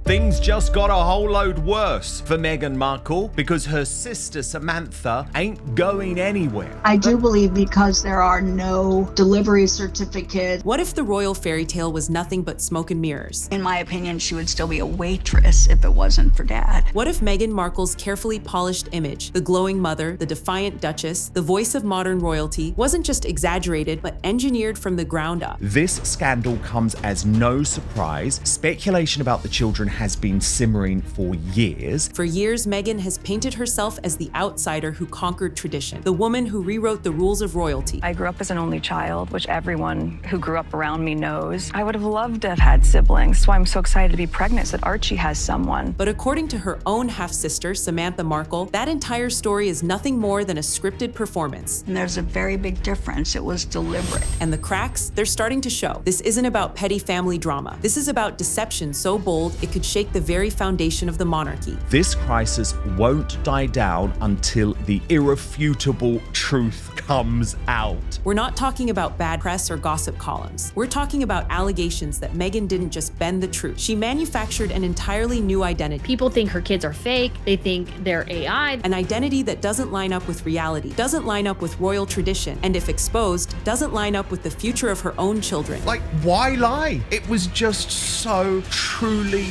Things just got a whole load worse for Meghan Markle because her sister Samantha ain't going anywhere. I do believe because there are no delivery certificates. What if the royal fairy tale was nothing but smoke and mirrors? In my opinion, she would still be a waitress if it wasn't for Dad. What if Meghan Markle's carefully polished image, the glowing mother, the defiant duchess, the voice of modern royalty, wasn't just exaggerated but engineered from the ground up? This scandal comes as no surprise. Speculation about the children has been simmering for years. For years, Meghan has painted herself as the outsider who conquered tradition, the woman who rewrote the rules of royalty. I grew up as an only child, which everyone who grew up around me knows. I would have loved to have had siblings, so I'm so excited to be pregnant that Archie has someone. But according to her own half-sister, Samantha Markle, that entire story is nothing more than a scripted performance. And there's a very big difference. It was deliberate. And the cracks, they're starting to show. This isn't about petty family drama. This is about deception so bold it could shake the very foundation of the monarchy. This crisis won't die down until the irrefutable truth comes out. We're not talking about bad press or gossip columns. We're talking about allegations that Meghan didn't just bend the truth. She manufactured an entirely new identity. People think her kids are fake. They think they're AI. An identity that doesn't line up with reality, doesn't line up with royal tradition, and if exposed, doesn't line up with the future of her own children. Like, why lie? It was just so truly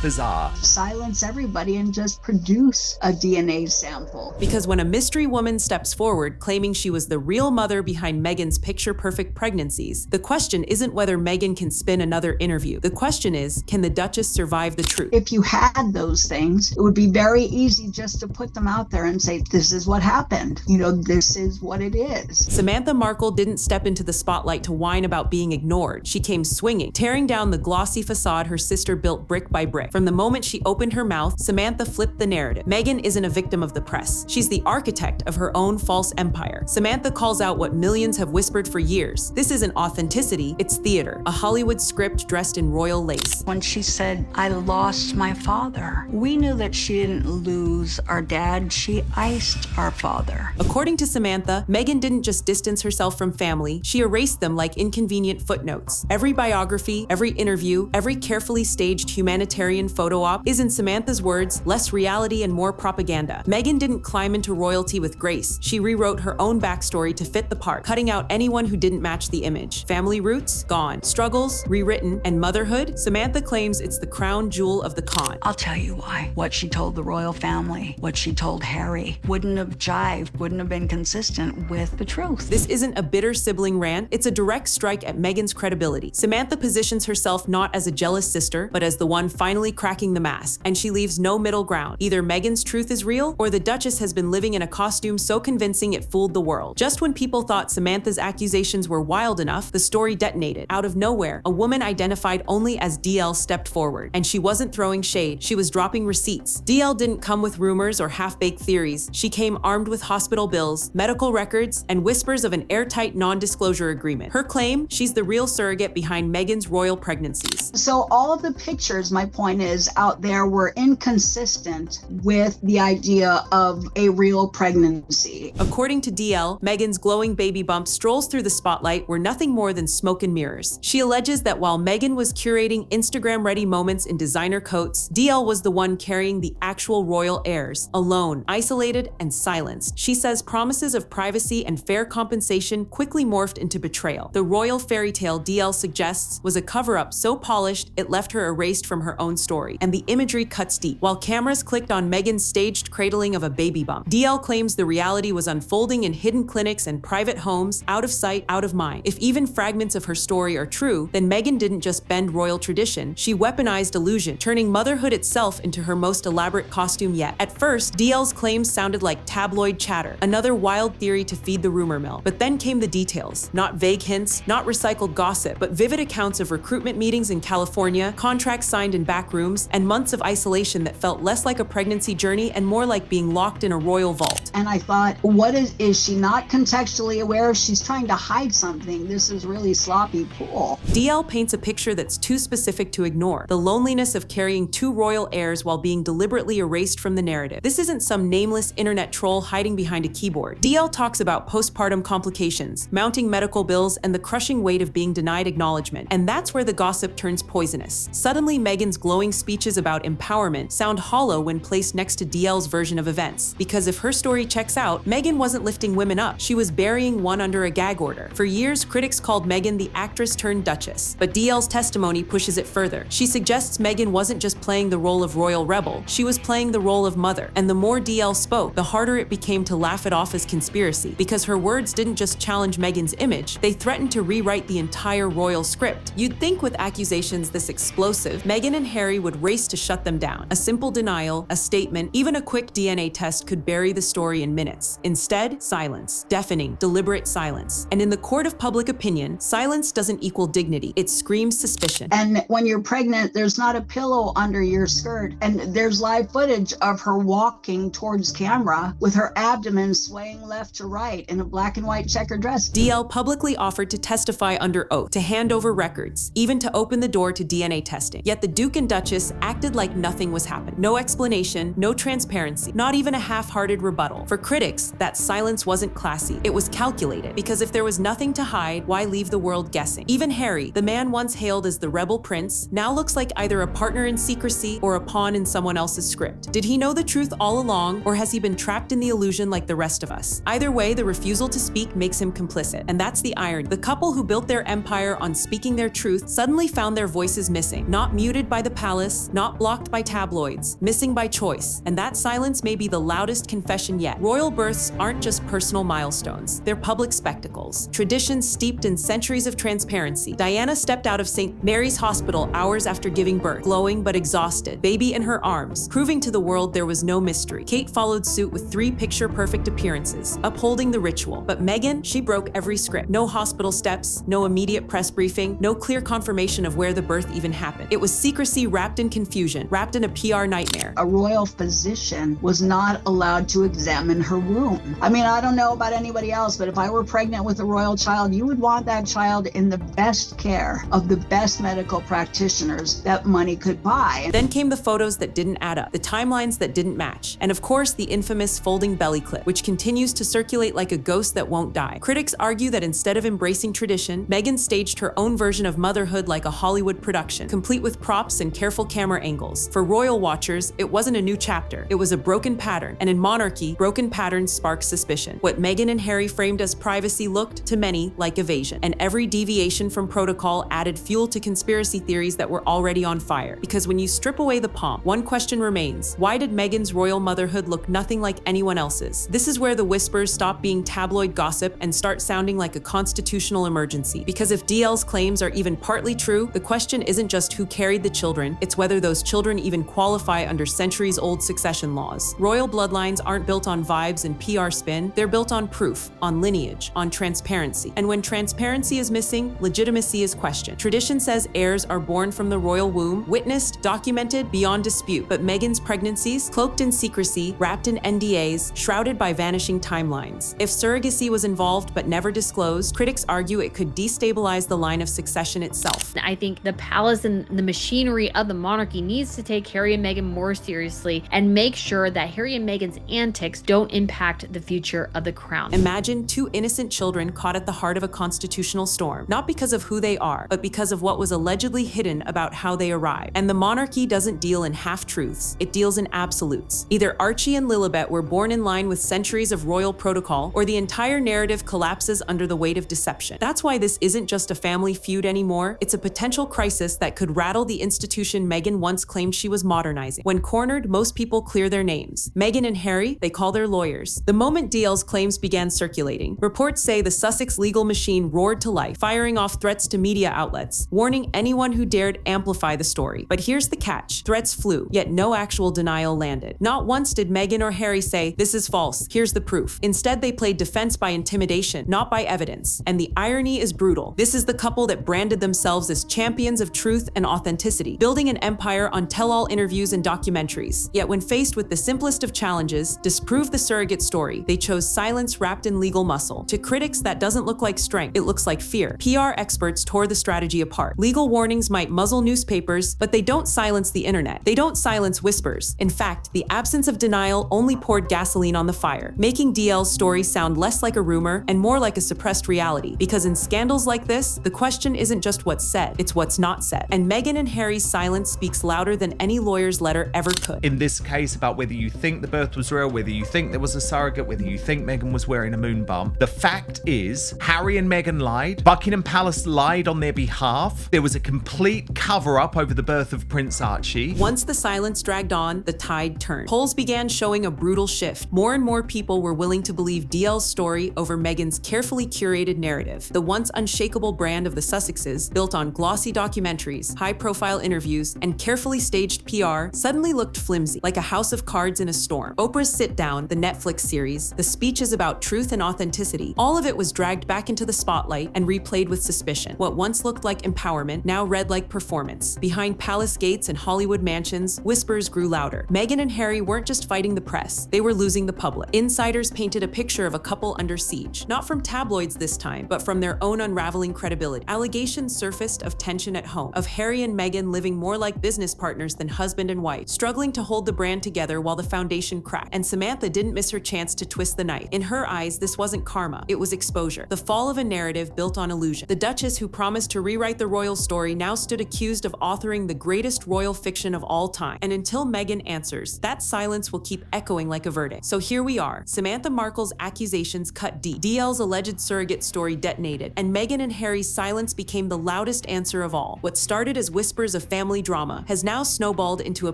bizarre. Silence everybody and just produce a DNA sample. Because when a mystery woman steps forward claiming she was the real mother behind Meghan's picture-perfect pregnancies, the question isn't whether Meghan can spin another interview. The question is, can the Duchess survive the truth? If you had those things, it would be very easy just to put them out there and say, this is what happened. You know, this is what it is. Samantha Markle didn't step into the spotlight to whine about being ignored. She came swinging, tearing down the glossy facade her sister built brick by brick. From the moment she opened her mouth, Samantha flipped the narrative. Meghan isn't a victim of the press. She's the architect of her own false empire. Samantha calls out what millions have whispered for years. This isn't authenticity, it's theater. A Hollywood script dressed in royal lace. When she said, I lost my father, we knew that she didn't lose our dad, she iced our father. According to Samantha, Meghan didn't just distance herself from family, she erased them like inconvenient footnotes. Every biography, every interview, every carefully staged humanitarian photo op is, in Samantha's words, less reality and more propaganda. Meghan didn't climb into royalty with grace. She rewrote her own backstory to fit the part, cutting out anyone who didn't match the image. Family roots? Gone. Struggles? Rewritten. And motherhood? Samantha claims it's the crown jewel of the con. I'll tell you why. What she told the royal family, what she told Harry, wouldn't have jived, wouldn't have been consistent with the truth. This isn't a bitter sibling rant, it's a direct strike at Meghan's credibility. Samantha positions herself not as a jealous sister, but as the one finally cracking the mask, and she leaves no middle ground. Either Meghan's truth is real, or the Duchess has been living in a costume so convincing it fooled the world. Just when people thought Samantha's accusations were wild enough, the story detonated. Out of nowhere, a woman identified only as DL stepped forward, and she wasn't throwing shade, she was dropping receipts. DL didn't come with rumors or half-baked theories. She came armed with hospital bills, medical records, and whispers of an airtight non-disclosure agreement. Her claim, she's the real surrogate behind Meghan's royal pregnancies. So all of the pictures, my point is, out there were inconsistent with the idea of a real pregnancy. According to DL, Meghan's glowing baby bump strolls through the spotlight were nothing more than smoke and mirrors. She alleges that while Meghan was curating Instagram-ready moments in designer coats, DL was the one carrying the actual royal heirs, alone, isolated, and silenced. She says promises of privacy and fair compensation quickly morphed into betrayal. The royal fairy tale DL suggests was a cover-up so polished it left her erased from her own story, and the imagery cuts deep. While cameras clicked on Meghan's staged cradling of a baby bump, DL claims the reality was unfolding in hidden clinics and private homes, out of sight, out of mind. If even fragments of her story are true, then Meghan didn't just bend royal tradition, she weaponized illusion, turning motherhood itself into her most elaborate costume yet. At first, DL's claims sounded like tabloid chatter, another wild theory to feed the rumor mill. But then came the details. Not vague hints, not recycled gossip, but vivid accounts of recruitment meetings in California, contracts signed in back rooms, and months of isolation that felt less like a pregnancy journey and more like being locked in a royal vault. And I thought, what is she not contextually aware? She's trying to hide something. This is really sloppy pool. DL paints a picture that's too specific to ignore. The loneliness of carrying two royal heirs while being deliberately erased from the narrative. This isn't some nameless internet troll hiding behind a keyboard. DL talks about postpartum complications, mounting medical bills, and the crushing weight of being denied acknowledgement. And that's where the gossip turns poisonous. Suddenly, Meghan's glowing speeches about empowerment sound hollow when placed next to DL's version of events. Because if her story checks out, Meghan wasn't lifting women up, she was burying one under a gag order. For years, critics called Meghan the actress turned duchess, but DL's testimony pushes it further. She suggests Meghan wasn't just playing the role of royal rebel, she was playing the role of mother. And the more DL spoke, the harder it became to laugh it off as conspiracy, because her words didn't just challenge Meghan's image, they threatened to rewrite the entire royal script. You'd think with accusations this explosive, Meghan and Harry would race to shut them down. A simple denial, a statement, even a quick DNA test could bury the story in minutes. Instead, silence. Deafening, deliberate silence. And in the court of public opinion, silence doesn't equal dignity. It screams suspicion. And when you're pregnant, there's not a pillow under your skirt. And there's live footage of her walking towards camera with her abdomen swaying left to right in a black and white checkered dress. DL publicly offered to testify under oath, to hand over records, even to open the door to DNA testing. Yet the Duke and Duchess acted like nothing was happening. No explanation, no transparency, not even a half-hearted rebuttal. For critics, that silence wasn't classy. It was calculated, because if there was nothing to hide, why leave the world guessing? Even Harry, the man once hailed as the rebel prince, now looks like either a partner in secrecy or a pawn in someone else's script. Did he know the truth all along, or has he been trapped in the illusion like the rest of us? Either way, the refusal to speak makes him complicit. And that's the irony. The couple who built their empire on speaking their truth suddenly found their voices missing. Not muted by the palace, not blocked by tabloids, missing by choice. And that silence may be the loudest confession yet. Royal births aren't just personal milestones. They're public spectacles. Traditions steeped in centuries of transparency. Diana stepped out of St. Mary's Hospital hours after giving birth, glowing but exhausted, baby in her arms, proving to the world there was no mystery. Kate followed suit with 3 picture-perfect appearances, upholding the ritual. But Meghan, she broke every script. No hospital steps, no immediate press briefing, no clear confirmation of where the birth even happened. It was secrecy wrapped in confusion, wrapped in a PR nightmare. A royal physician was not allowed to examine her womb. I mean, I don't know about anybody else, but if I were pregnant with a royal child, you would want that child in the best care of the best medical practitioners that money could buy. Then came the photos that didn't add up, the timelines that didn't match, and of course the infamous folding belly clip, which continues to circulate like a ghost that won't die. Critics argue that instead of embracing tradition, Meghan staged her own version of motherhood like a Hollywood production, complete with props and careful camera angles. For royal watchers, it wasn't a new chapter, it was a broken pattern, and in monarchy, broken patterns spark suspicion. What Meghan and Harry framed as privacy looked, to many, like evasion, and every deviation from protocol added fuel to conspiracy theories that were already on fire. Because when you strip away the pomp, one question remains: why did Meghan's royal motherhood look nothing like anyone else's? This is where the whispers stop being tabloid gossip and start sounding like a constitutional emergency. Because if DL's claims are even partly true, the question isn't just who carried the children, it's whether those children even qualify under centuries-old succession laws. Royal bloodlines aren't built on vibes and PR spin, they're built on proof, on lineage, on transparency. And when transparency is missing, legitimacy is questioned. Tradition says heirs are born from the royal womb, witnessed, documented, beyond dispute. But Meghan's pregnancies, cloaked in secrecy, wrapped in NDAs, shrouded by vanishing timelines. If surrogacy was involved but never disclosed, critics argue it could destabilize the line of succession itself. I think the palace and the machinery of the monarchy needs to take Harry and Meghan more seriously and make sure that Harry and Meghan's antics don't impact the future of the crown. Imagine 2 innocent children caught at the heart of a constitutional storm, not because of who they are, but because of what was allegedly hidden about how they arrived. And the monarchy doesn't deal in half-truths, it deals in absolutes. Either Archie and Lilibet were born in line with centuries of royal protocol, or the entire narrative collapses under the weight of deception. That's why this isn't just a family feud anymore, it's a potential crisis that could rattle the institution Meghan once claimed she was modernizing. When cornered, most people clear their names. Meghan and Harry, they call their lawyers. The moment DL's claims began circulating, reports say the Sussex legal machine roared to life, firing off threats to media outlets, warning anyone who dared amplify the story. But here's the catch: threats flew, yet no actual denial landed. Not once did Meghan or Harry say, "This is false, here's the proof." Instead, they played defense by intimidation, not by evidence. And the irony is brutal. This is the couple that branded themselves as champions of truth and authenticity, building an empire on tell-all interviews and documentaries. Yet when faced with the simplest of challenges, disprove the surrogate story, they chose silence wrapped in legal muscle. To critics, that doesn't look like strength, it looks like fear. PR experts tore the strategy apart. Legal warnings might muzzle newspapers, but they don't silence the internet. They don't silence whispers. In fact, the absence of denial only poured gasoline on the fire, making DL's story sound less like a rumor and more like a suppressed reality. Because in scandals like this, the question isn't just what's said, it's what's not said. And Meghan and Harry's silence speaks louder than any lawyer's letter ever could. In this case, about whether you think the birth was real, whether you think there was a surrogate, whether you think Meghan was wearing a moon bump, the fact is, Harry and Meghan lied. Buckingham Palace lied on their behalf. There was a complete cover-up over the birth of Prince Archie. Once the silence dragged on, the tide turned. Polls began showing a brutal shift. More and more people were willing to believe DL's story over Meghan's carefully curated narrative. The once unshakable brand of the Sussexes, built on glossy documentaries, high-profile interviews, and carefully staged PR, suddenly looked flimsy, like a house of cards in a storm. Oprah's Sit Down, the Netflix series, the speeches about truth and authenticity, all of it was dragged back into the spotlight and replayed with suspicion. What once looked like empowerment now read like performance. Behind palace gates and Hollywood mansions, whispers grew louder. Meghan and Harry weren't just fighting the press, they were losing the public. Insiders painted a picture of a couple under siege, not from tabloids this time, but from their own unraveling credibility. Allegations surfaced of tension at home, of Harry and Meghan living more like business partners than husband and wife, struggling to hold the brand together while the foundation cracked. And Samantha didn't miss her chance to twist the knife. In her eyes, this wasn't karma, it was exposure. The fall of a narrative built on illusion. The Duchess, who promised to rewrite the royal story, now stood accused of authoring the greatest royal fiction of all time. And until Meghan answers, that silence will keep echoing like a verdict. So here we are. Samantha Markle's accusations cut deep. DL's alleged surrogate story detonated, and Meghan and Harry's silence became the loudest answer of all. What started as whispers of family drama has now snowballed into a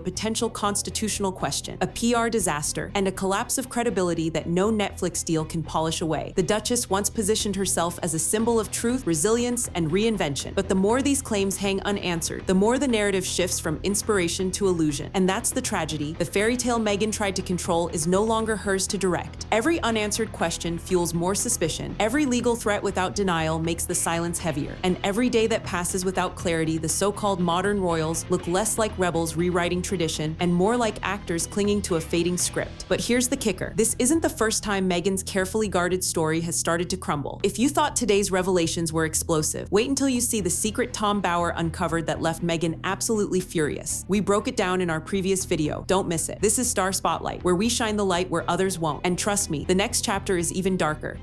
potential constitutional question, a PR disaster, and a collapse of credibility that no Netflix deal can polish away. The Duchess once positioned herself as a symbol of truth, resilience, and reinvention. But the more these claims hang unanswered, the more the narrative shifts from inspiration to illusion. And that's the tragedy. The fairy tale Meghan tried to control is no longer hers to direct. Every unanswered question fuels more suspicion. Every legal threat without denial makes the silence heavier. And every day that passes without clarity, the so-called modern royals look less like rebels rewriting tradition and more like actors clinging to a fading script. But here's the kicker. This isn't the first time Meghan's carefully guarded story has started to crumble. If you thought today's revelations were explosive, wait until you see the secret Tom Bower uncovered that left Meghan absolutely furious. We broke it down in our previous video. Don't miss it. This is Star Spotlight, where we shine the light where others won't. And trust me, the next chapter is even darker.